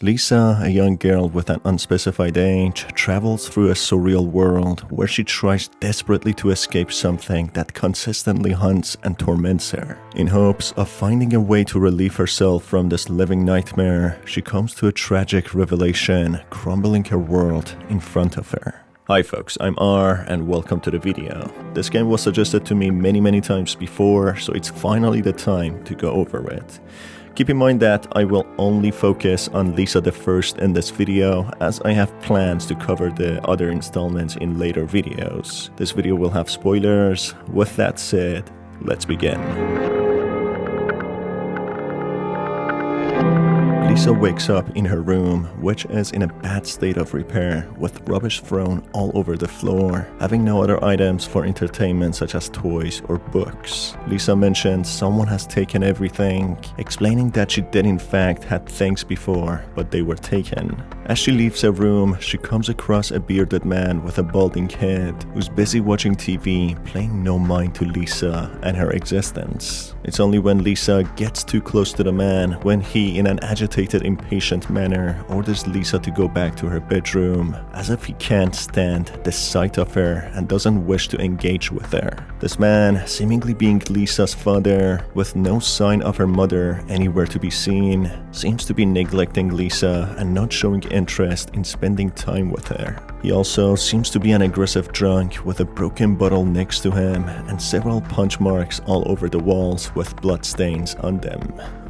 Lisa, a young girl with an unspecified age, travels through a surreal world where she tries desperately to escape something that consistently hunts and torments her. In hopes of finding a way to relieve herself from this living nightmare, she comes to a tragic revelation, crumbling her world in front of her. Hi folks, I'm R and welcome to the video. This game was suggested to me many times before, so it's finally the time to go over it. Keep in mind that I will only focus on Lisa the First in this video, as I have plans to cover the other installments in later videos. This video will have spoilers. With that said, let's begin. Lisa wakes up in her room, which is in a bad state of repair, with rubbish thrown all over the floor, having no other items for entertainment such as toys or books. Lisa mentions someone has taken everything, explaining that she did in fact had things before, but they were taken. As she leaves her room, she comes across a bearded man with a balding head, who's busy watching TV, paying no mind to Lisa and her existence. It's only when Lisa gets too close to the man when he, in an agitated, impatient manner, orders Lisa to go back to her bedroom, as if he can't stand the sight of her and doesn't wish to engage with her. This man, seemingly being Lisa's father, with no sign of her mother anywhere to be seen, seems to be neglecting Lisa and not showing interest in spending time with her. He also seems to be an aggressive drunk with a broken bottle next to him and several punch marks all over the walls with bloodstains on them.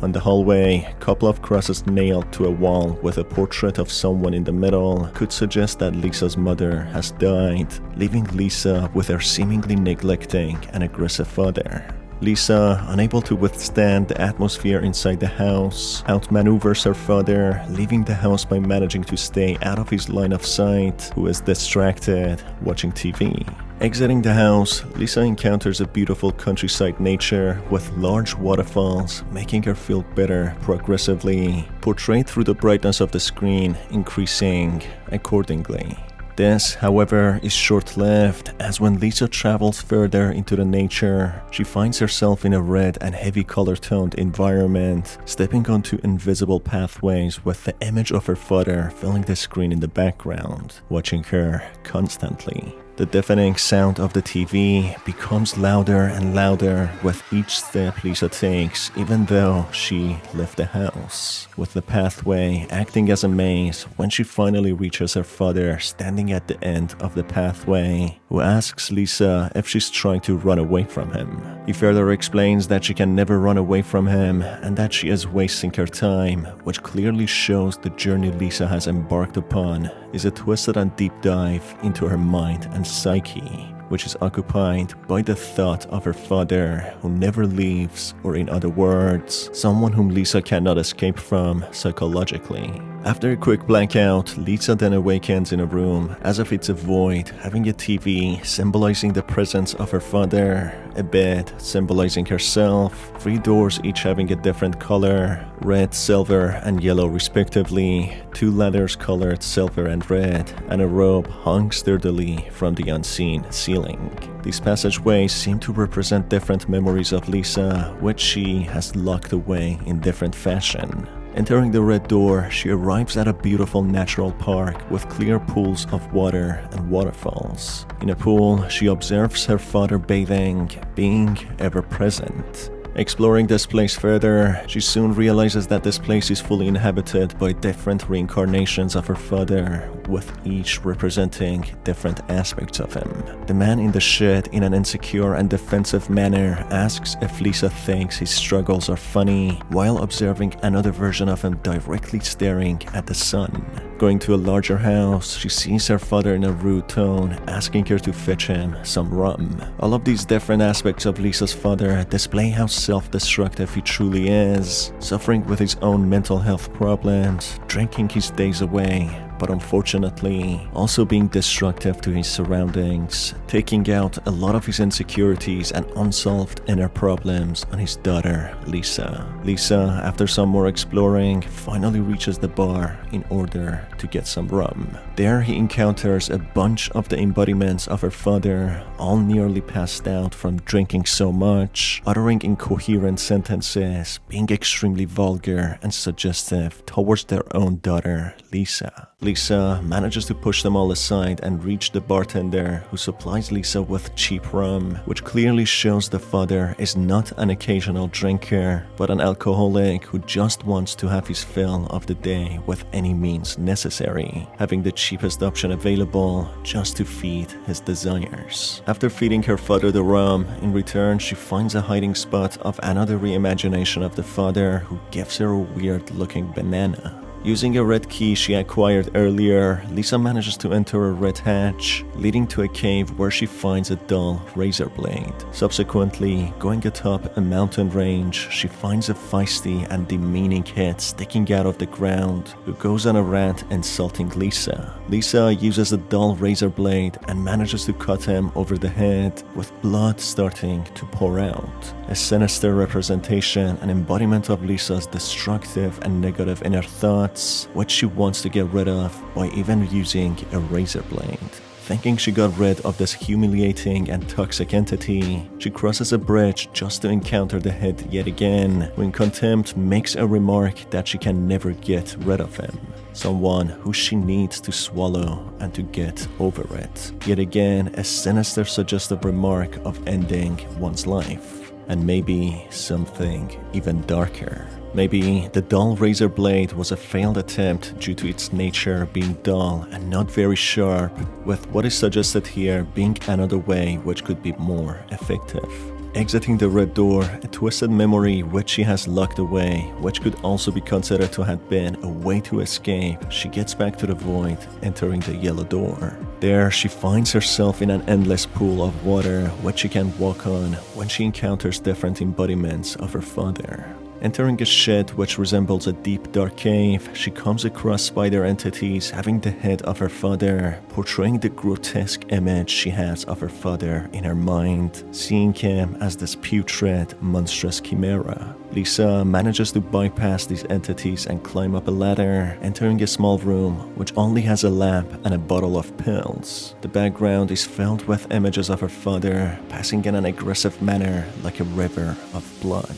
On the hallway, a couple of crosses nailed to a wall with a portrait of someone in the middle could suggest that Lisa's mother has died, leaving Lisa with her seemingly neglecting and aggressive father. Lisa, unable to withstand the atmosphere inside the house, outmaneuvers her father, leaving the house by managing to stay out of his line of sight, who is distracted watching TV. Exiting the house, Lisa encounters a beautiful countryside nature with large waterfalls, making her feel better progressively, portrayed through the brightness of the screen, increasing accordingly. This, however, is short-lived, as when Lisa travels further into the nature, she finds herself in a red and heavy color-toned environment, stepping onto invisible pathways with the image of her father filling the screen in the background, watching her constantly. The deafening sound of the TV becomes louder and louder with each step Lisa takes, even though she left the house, with the pathway acting as a maze when she finally reaches her father standing at the end of the pathway, who asks Lisa if she's trying to run away from him. He further explains that she can never run away from him and that she is wasting her time, which clearly shows the journey Lisa has embarked upon is a twisted and deep dive into her mind and psyche, which is occupied by the thought of her father who never leaves, or in other words, someone whom Lisa cannot escape from psychologically. After a quick blackout, Lisa then awakens in a room as if it's a void, having a TV symbolizing the presence of her father, a bed symbolizing herself, 3 doors each having a different color, red, silver, and yellow respectively, 2 ladders colored silver and red, and a robe hung sturdily from the unseen ceiling. These passageways seem to represent different memories of Lisa, which she has locked away in different fashion. Entering the red door, she arrives at a beautiful natural park with clear pools of water and waterfalls. In a pool, she observes her father bathing, being ever present. Exploring this place further, she soon realizes that this place is fully inhabited by different reincarnations of her father, with each representing different aspects of him. The man in the shed, in an insecure and defensive manner, asks if Lisa thinks his struggles are funny, while observing another version of him directly staring at the sun. Going to a larger house, she sees her father in a rude tone, asking her to fetch him some rum. All of these different aspects of Lisa's father display how self-destructive he truly is, suffering with his own mental health problems, drinking his days away, but unfortunately also being destructive to his surroundings, taking out a lot of his insecurities and unsolved inner problems on his daughter, Lisa. Lisa, after some more exploring, finally reaches the bar in order to get some rum. There he encounters a bunch of the embodiments of her father, all nearly passed out from drinking so much, uttering incoherent sentences, being extremely vulgar and suggestive towards their own daughter, Lisa. Lisa manages to push them all aside and reach the bartender, who supplies Lisa with cheap rum, which clearly shows the father is not an occasional drinker, but an alcoholic who just wants to have his fill of the day with any means necessary, having the cheapest option available just to feed his desires. After feeding her father the rum, in return she finds a hiding spot of another reimagination of the father, who gives her a weird-looking banana. Using a red key she acquired earlier, Lisa manages to enter a red hatch, leading to a cave where she finds a dull razor blade. Subsequently, going atop a mountain range, she finds a feisty and demeaning head sticking out of the ground, who goes on a rant insulting Lisa. Lisa uses a dull razor blade and manages to cut him over the head, with blood starting to pour out. A sinister representation and embodiment of Lisa's destructive and negative inner thoughts, which she wants to get rid of by even using a razor blade. Thinking she got rid of this humiliating and toxic entity, she crosses a bridge just to encounter the head yet again, who in contempt makes a remark that she can never get rid of him. Someone who she needs to swallow and to get over it. Yet again, a sinister suggestive remark of ending one's life. And maybe something even darker. Maybe the dull razor blade was a failed attempt due to its nature being dull and not very sharp, with what is suggested here being another way which could be more effective. Exiting the red door, a twisted memory which she has locked away, which could also be considered to have been a way to escape, she gets back to the void, entering the yellow door. There, she finds herself in an endless pool of water which she can walk on when she encounters different embodiments of her father. Entering a shed which resembles a deep dark cave, she comes across spider entities having the head of her father, portraying the grotesque image she has of her father in her mind, seeing him as this putrid, monstrous chimera. Lisa manages to bypass these entities and climb up a ladder, entering a small room which only has a lamp and a bottle of pills. The background is filled with images of her father, passing in an aggressive manner like a river of blood.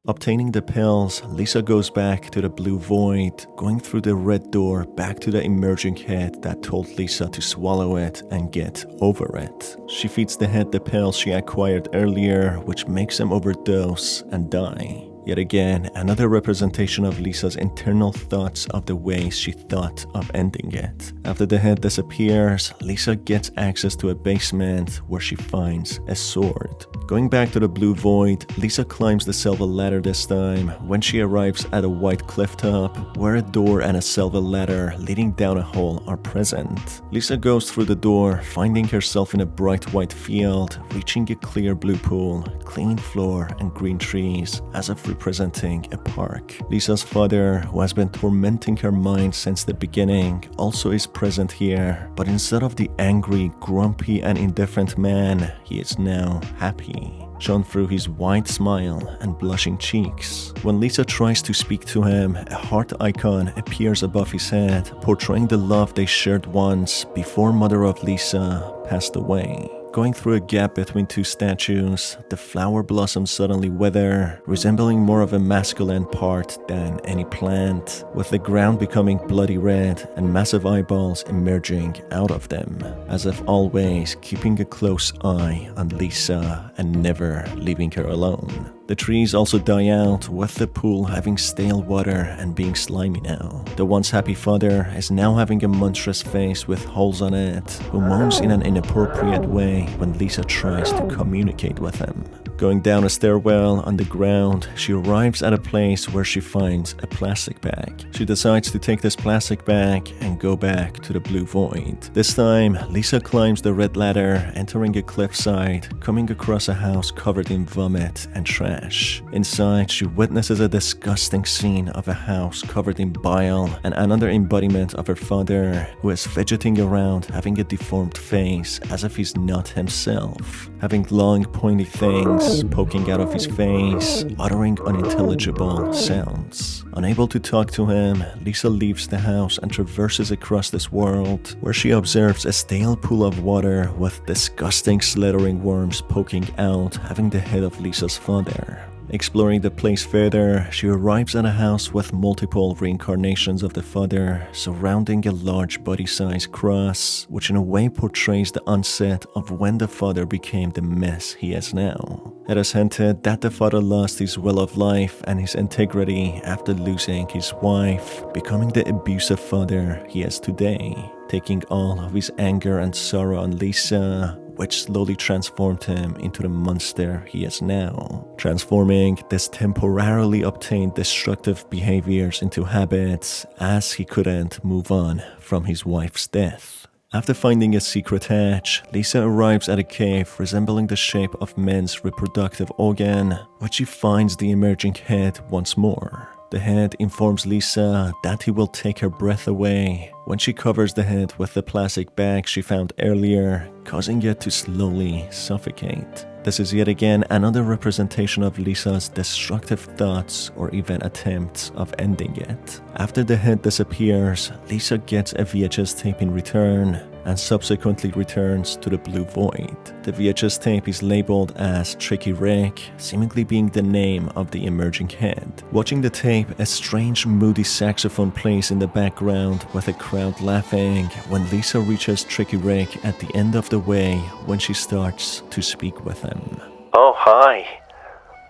Obtaining the pills, Lisa goes back to the blue void, going through the red door back to the emerging head that told Lisa to swallow it and get over it. She feeds the head the pills she acquired earlier, which makes him overdose and die. Yet again, another representation of Lisa's internal thoughts of the ways she thought of ending it. After the head disappears, Lisa gets access to a basement where she finds a sword. Going back to the blue void, Lisa climbs the silver ladder this time when she arrives at a white cliff top where a door and a silver ladder leading down a hole are present. Lisa goes through the door, finding herself in a bright white field, reaching a clear blue pool, clean floor and green trees, as if representing a park. Lisa's father, who has been tormenting her mind since the beginning, also is present here, but instead of the angry, grumpy and indifferent man, he is now happy, shown through his wide smile and blushing cheeks. When Lisa tries to speak to him, a heart icon appears above his head, portraying the love they shared once before mother of Lisa passed away. Going through a gap between two statues, the flower blossoms suddenly wither, resembling more of a masculine part than any plant, with the ground becoming bloody red and massive eyeballs emerging out of them, as if always keeping a close eye on Lisa and never leaving her alone. The trees also die out, with the pool having stale water and being slimy now. The once happy father is now having a monstrous face with holes on it, who moans in an inappropriate way when Lisa tries to communicate with him. Going down a stairwell on the ground, she arrives at a place where she finds a plastic bag. She decides to take this plastic bag and go back to the blue void. This time, Lisa climbs the red ladder, entering a cliffside, coming across a house covered in vomit and trash. Inside, she witnesses a disgusting scene of a house covered in bile and another embodiment of her father, who is fidgeting around, having a deformed face as if he's not himself, having long pointy things poking out of his face, uttering unintelligible sounds. Unable to talk to him, Lisa leaves the house and traverses across this world, where she observes a stale pool of water with disgusting slithering worms poking out, having the head of Lisa's father. Exploring the place further, she arrives at a house with multiple reincarnations of the father, surrounding a large body-sized cross, which in a way portrays the onset of when the father became the mess he is now. It is hinted that the father lost his will of life and his integrity after losing his wife, becoming the abusive father he is today, taking all of his anger and sorrow on Lisa, which slowly transformed him into the monster he is now, transforming this temporarily obtained destructive behaviors into habits as he couldn't move on from his wife's death. After finding a secret hatch, Lisa arrives at a cave resembling the shape of men's reproductive organ, which she finds the emerging head once more. The head informs Lisa that he will take her breath away when she covers the head with the plastic bag she found earlier, causing it to slowly suffocate. This is yet again another representation of Lisa's destructive thoughts or even attempts of ending it. After the head disappears, Lisa gets a VHS tape in return and subsequently returns to the blue void. The VHS tape is labeled as Tricky Rick, seemingly being the name of the emerging head. Watching the tape, a strange moody saxophone plays in the background with a crowd laughing when Lisa reaches Tricky Rick at the end of the way when she starts to speak with him. Oh, hi.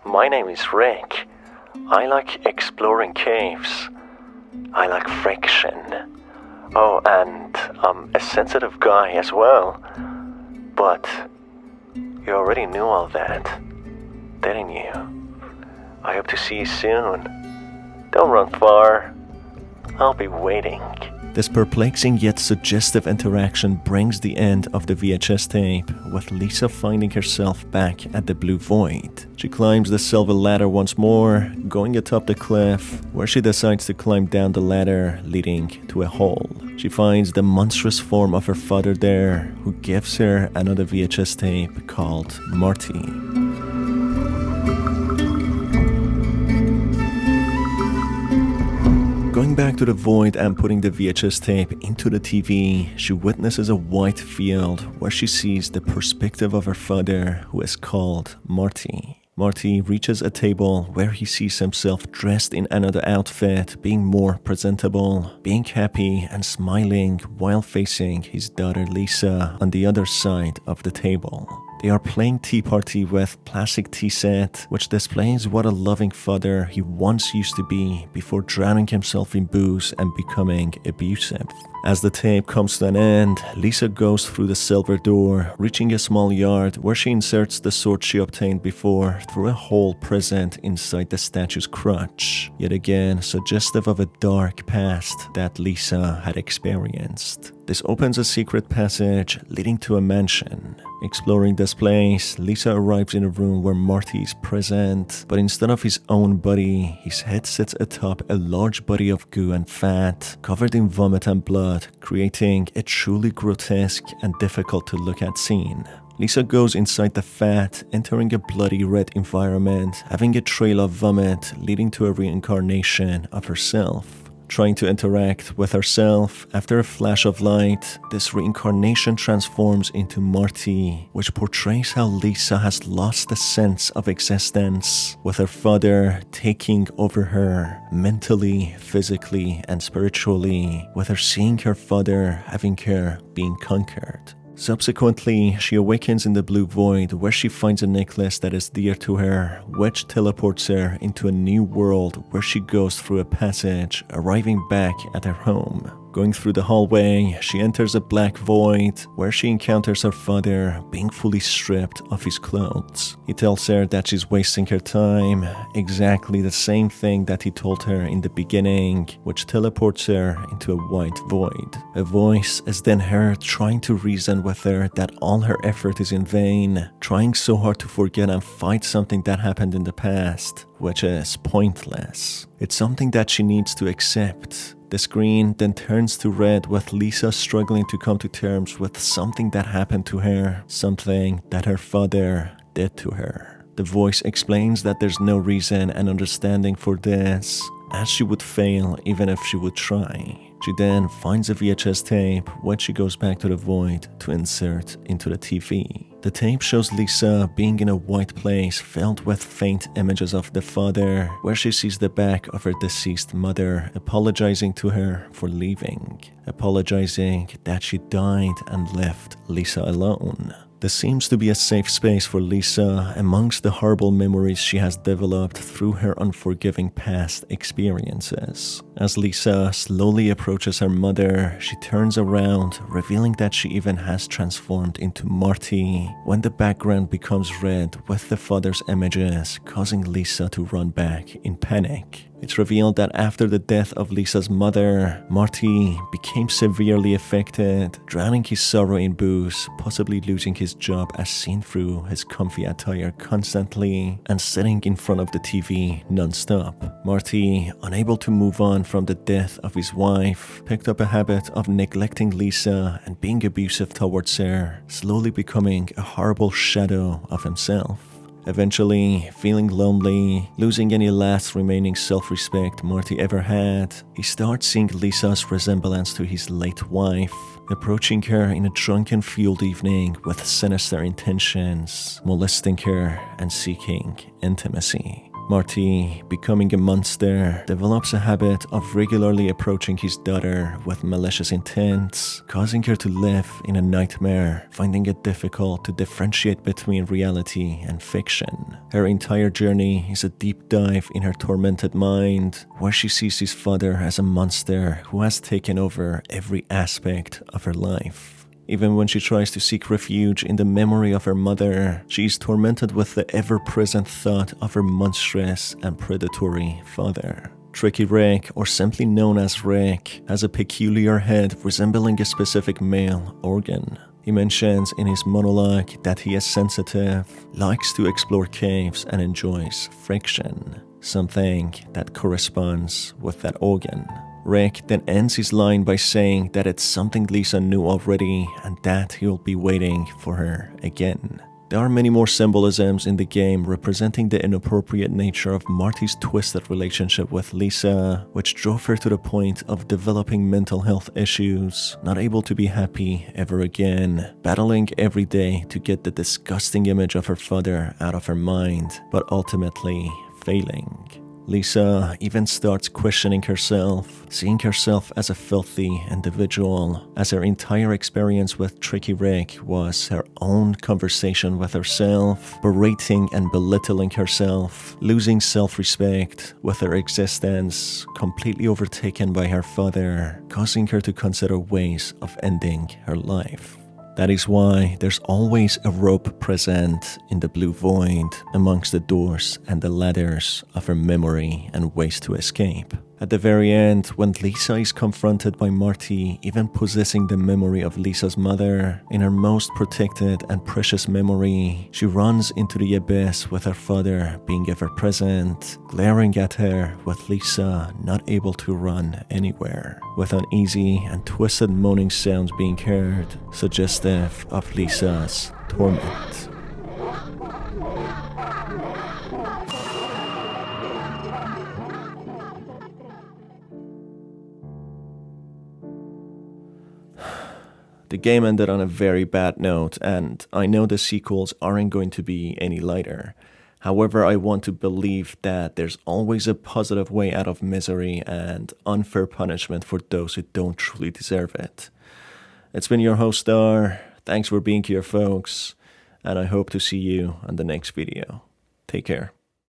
My name is Rick. I like exploring caves. I like friction. Oh, and I'm a sensitive guy as well. But you already knew all that, didn't you? I hope to see you soon. Don't run far. I'll be waiting. This perplexing yet suggestive interaction brings the end of the VHS tape, with Lisa finding herself back at the blue void. She climbs the silver ladder once more, going atop the cliff, where she decides to climb down the ladder, leading to a hole. She finds the monstrous form of her father there, who gives her another VHS tape called Marty. Going back to the void and putting the VHS tape into the TV, she witnesses a white field where she sees the perspective of her father, who is called Marty. Marty reaches a table where he sees himself dressed in another outfit, being more presentable, being happy and smiling while facing his daughter Lisa on the other side of the table. They are playing tea party with plastic tea set, which displays what a loving father he once used to be before drowning himself in booze and becoming abusive. As the tape comes to an end, Lisa goes through the silver door, reaching a small yard where she inserts the sword she obtained before through a hole present inside the statue's crotch, yet again suggestive of a dark past that Lisa had experienced. This opens a secret passage leading to a mansion. Exploring this place, Lisa arrives in a room where Marty is present, but instead of his own body, his head sits atop a large body of goo and fat, covered in vomit and blood, creating a truly grotesque and difficult to look at scene. Lisa goes inside the fat, entering a bloody red environment, having a trail of vomit leading to a reincarnation of herself. Trying to interact with herself, after a flash of light, this reincarnation transforms into Marty, which portrays how Lisa has lost the sense of existence, with her father taking over her mentally, physically, and spiritually, with her seeing her father having her being conquered. Subsequently, she awakens in the blue void where she finds a necklace that is dear to her, which teleports her into a new world where she goes through a passage, arriving back at her home. Going through the hallway, she enters a black void where she encounters her father being fully stripped of his clothes. He tells her that she's wasting her time, exactly the same thing that he told her in the beginning, which teleports her into a white void. A voice is then heard trying to reason with her that all her effort is in vain, trying so hard to forget and fight something that happened in the past, which is pointless. It's something that she needs to accept. The screen then turns to red with Lisa struggling to come to terms with something that happened to her, something that her father did to her. The voice explains that there's no reason and understanding for this, as she would fail even if she would try. She then finds a VHS tape, which she goes back to the void to insert into the TV. The tape shows Lisa being in a white place filled with faint images of the father, where she sees the back of her deceased mother apologizing to her for leaving, apologizing that she died and left Lisa alone. This seems to be a safe space for Lisa amongst the horrible memories she has developed through her unforgiving past experiences. As Lisa slowly approaches her mother, she turns around, revealing that she even has transformed into Marty, when the background becomes red with the father's images, causing Lisa to run back in panic. It's revealed that after the death of Lisa's mother, Marty became severely affected, drowning his sorrow in booze, possibly losing his job as seen through his comfy attire constantly, and sitting in front of the TV non-stop. Marty, unable to move on from the death of his wife, picked up a habit of neglecting Lisa and being abusive towards her, slowly becoming a horrible shadow of himself. Eventually, feeling lonely, losing any last remaining self-respect Marty ever had, he starts seeing Lisa's resemblance to his late wife, approaching her in a drunken fueled evening with sinister intentions, molesting her and seeking intimacy. Marty, becoming a monster, develops a habit of regularly approaching his daughter with malicious intents, causing her to live in a nightmare, finding it difficult to differentiate between reality and fiction. Her entire journey is a deep dive in her tormented mind, where she sees his father as a monster who has taken over every aspect of her life. Even when she tries to seek refuge in the memory of her mother, she is tormented with the ever-present thought of her monstrous and predatory father. Tricky Rick, or simply known as Rick, has a peculiar head resembling a specific male organ. He mentions in his monologue that he is sensitive, likes to explore caves, and enjoys friction, something that corresponds with that organ. Rick then ends his line by saying that it's something Lisa knew already and that he will be waiting for her again. There are many more symbolisms in the game representing the inappropriate nature of Marty's twisted relationship with Lisa, which drove her to the point of developing mental health issues, not able to be happy ever again, battling every day to get the disgusting image of her father out of her mind, but ultimately failing. Lisa even starts questioning herself, seeing herself as a filthy individual, as her entire experience with Tricky Rick was her own conversation with herself, berating and belittling herself, losing self-respect, with her existence completely overtaken by her father, causing her to consider ways of ending her life. That is why there's always a rope present in the blue void amongst the doors and the ladders of her memory and ways to escape. At the very end, when Lisa is confronted by Marty even possessing the memory of Lisa's mother, in her most protected and precious memory, she runs into the abyss with her father being ever present, glaring at her with Lisa not able to run anywhere, with uneasy and twisted moaning sounds being heard, suggestive of Lisa's torment. The game ended on a very bad note, and I know the sequels aren't going to be any lighter. However, I want to believe that there's always a positive way out of misery and unfair punishment for those who don't truly deserve it. It's been your host, Star. Thanks for being here, folks, and I hope to see you on the next video. Take care.